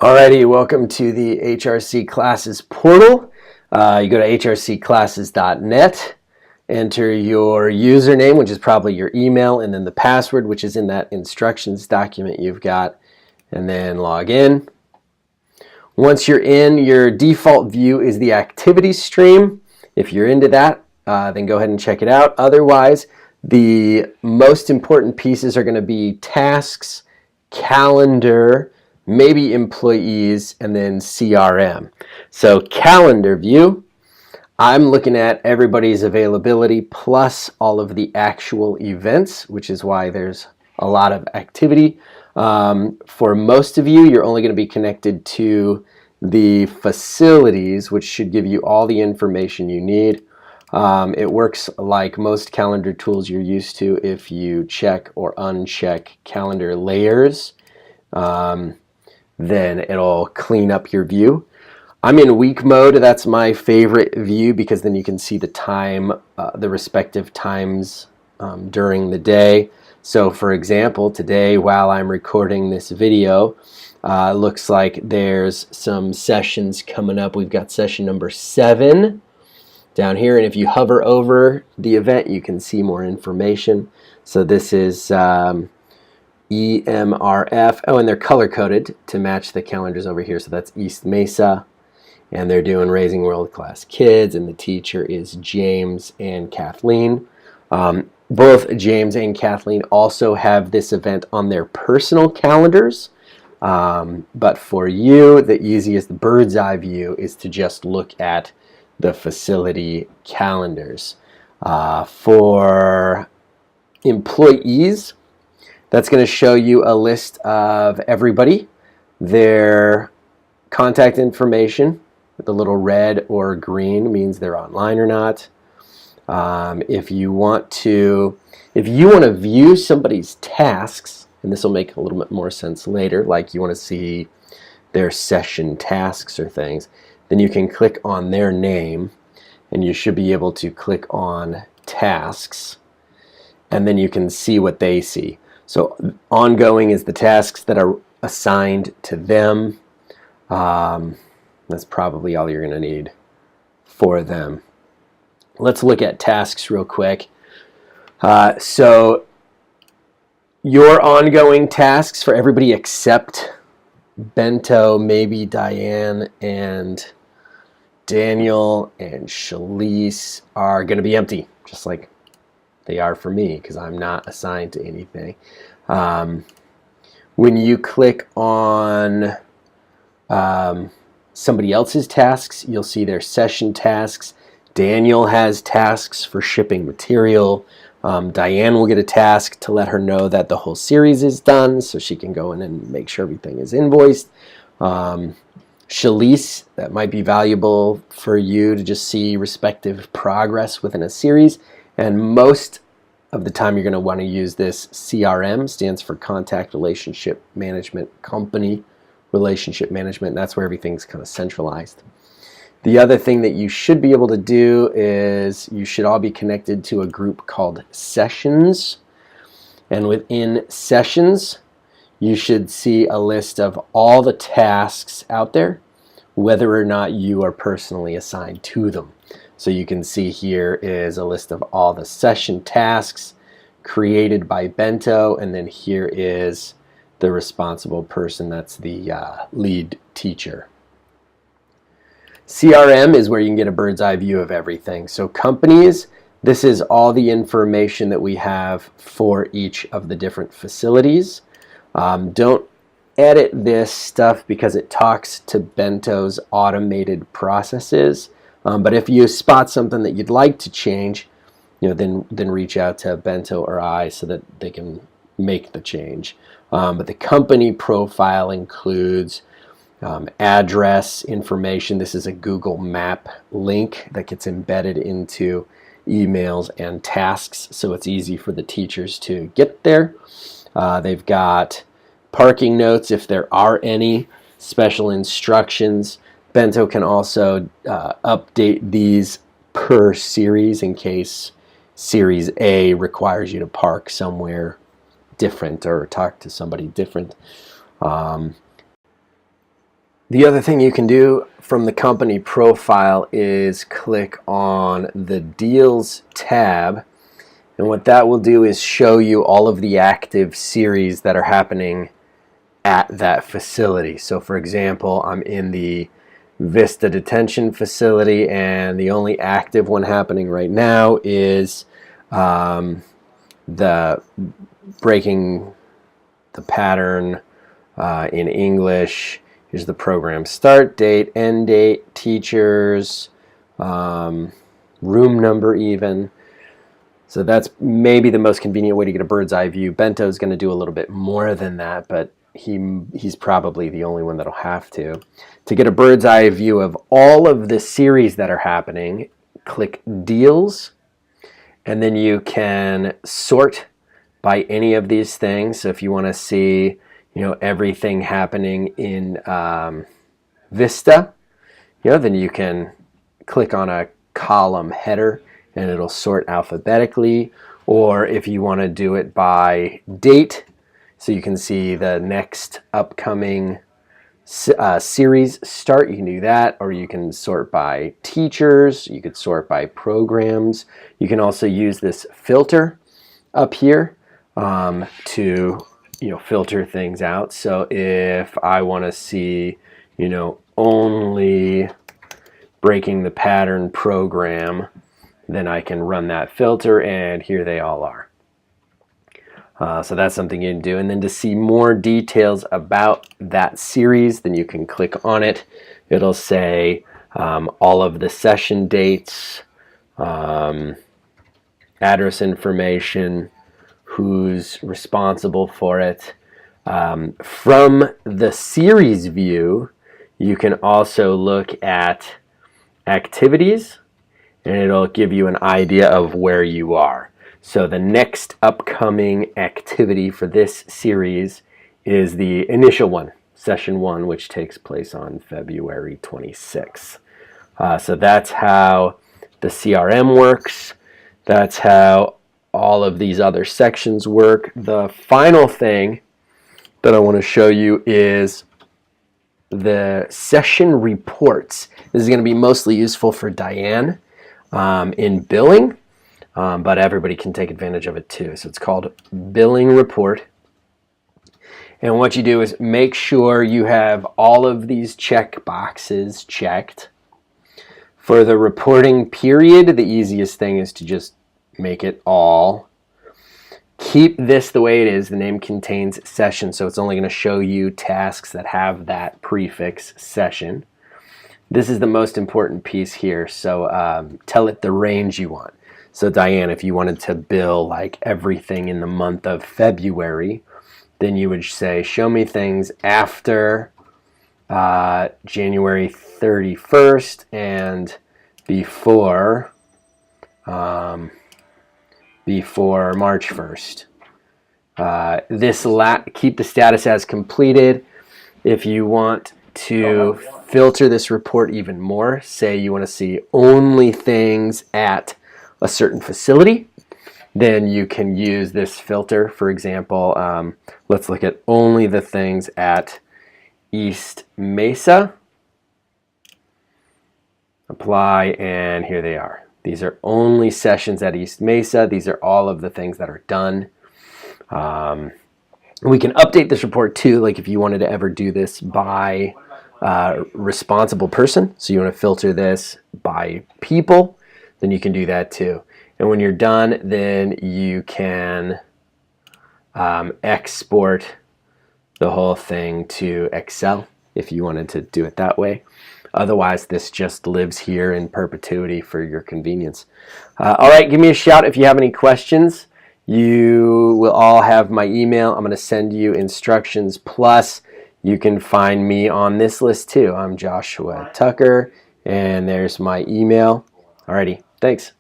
Alrighty, welcome to the HRC Classes portal. You go to hrcclasses.net, enter your username, which is probably your email, and then the password, which is in that instructions document you've got, and then log in. Once you're in, your default view is the activity stream. If you're into that, then go ahead and check it out. Otherwise, the most important pieces are going to be tasks, calendar, maybe employees, and then CRM. So calendar view, I'm looking at everybody's availability plus all of the actual events, which is why there's a lot of activity. For most of you, you're only going to be connected to the facilities, which should give you all the information you need. It works like most calendar tools you're used to if you check or uncheck calendar layers. Then it'll clean up your view. I'm in week mode. That's my favorite view because then you can see the time, the respective times during the day. So for example, today while I'm recording this video, looks like there's some sessions coming up. We've got session number 7 down here, and if you hover over the event, you can see more information. So this is EMRF. Oh, and they're color-coded to match the calendars over here. So that's East Mesa, and they're doing Raising World-Class Kids, and the teacher is James and Kathleen. Both James and Kathleen also have this event on their personal calendars, but for you, the easiest bird's eye view is to just look at the facility calendars. For employees, that's going to show you a list of everybody, their contact information. The little red or green means they're online or not. If you want to view somebody's tasks, and this will make a little bit more sense later, like you want to see their session tasks or things, then you can click on their name, and you should be able to click on tasks, and then you can see what they see. So ongoing is the tasks that are assigned to them. That's probably all you're going to need for them. Let's look at tasks real quick. So your ongoing tasks for everybody except Bento, maybe Diane and Daniel and Shalise are going to be empty, just like they are for me because I'm not assigned to anything. When you click on somebody else's tasks, you'll see their session tasks. Daniel has tasks for shipping material. Diane will get a task to let her know that the whole series is done so she can go in and make sure everything is invoiced. Shalise, that might be valuable for you to just see respective progress within a series. And most of the time you're going to want to use this CRM, stands for Contact Relationship Management, Company Relationship Management. That's where everything's kind of centralized. The other thing that you should be able to do is you should all be connected to a group called Sessions. And within Sessions, you should see a list of all the tasks out there, whether or not you are personally assigned to them. So you can see here is a list of all the session tasks created by Bento, and then here is the responsible person, that's the lead teacher. CRM is where you can get a bird's eye view of everything. So companies, this is all the information that we have for each of the different facilities. Don't edit this stuff because it talks to Bento's automated processes. But if you spot something that you'd like to change, then reach out to Bento or I so that they can make the change. But the company profile includes address information. This is a Google Map link that gets embedded into emails and tasks, so it's easy for the teachers to get there. They've got parking notes if there are any, special instructions. Bento can also update these per series in case Series A requires you to park somewhere different or talk to somebody different. The other thing you can do from the company profile is click on the Deals tab, and what that will do is show you all of the active series that are happening at that facility. So for example, I'm in the Vista Detention Facility, and the only active one happening right now is the breaking the pattern in English. Here's the program start date, end date, teachers, room number even. So that's maybe the most convenient way to get a bird's eye view. Bento's going to do a little bit more than that, but he's probably the only one that'll have to. To get a bird's eye view of all of the series that are happening, click Deals, and then you can sort by any of these things. So if you want to see, everything happening in Vista, then you can click on a column header and it'll sort alphabetically. Or if you want to do it by date, so you can see the next upcoming series start, you can do that. Or you can sort by teachers, you could sort by programs. You can also use this filter up here to filter things out. So if I want to see only breaking the pattern program, then I can run that filter, and here they all are. So that's something you can do. And then to see more details about that series, then you can click on it. It'll say all of the session dates, address information, who's responsible for it. From the series view, you can also look at activities, and it'll give you an idea of where you are. So the next upcoming activity for this series is the initial one, session 1, which takes place on February 26th. So that's how the CRM works. That's how all of these other sections work. The final thing that I want to show you is the session reports. This is going to be mostly useful for Diane in billing, but everybody can take advantage of it too. So it's called Billing Report. And what you do is make sure you have all of these check boxes checked. For the reporting period, the easiest thing is to just make it all. Keep this the way it is. The name contains session, so it's only going to show you tasks that have that prefix session. This is the most important piece here, so tell it the range you want. So Diane, if you wanted to bill like everything in the month of February, then you would say, show me things after January 31st and before March 1st. Keep the status as completed. If you want to filter this report even more, say you want to see only things at a certain facility, then you can use this filter. For example, let's look at only the things at East Mesa. Apply, and here they are. These are only sessions at East Mesa. These are all of the things that are done. We can update this report too, like if you wanted to ever do this by responsible person. So you want to filter this by people, then you can do that too. And when you're done, then you can export the whole thing to Excel if you wanted to do it that way. Otherwise, this just lives here in perpetuity for your convenience. All right, give me a shout if you have any questions. You will all have my email. I'm going to send you instructions. Plus, you can find me on this list too. I'm Joshua Tucker, and there's my email. Alrighty, thanks.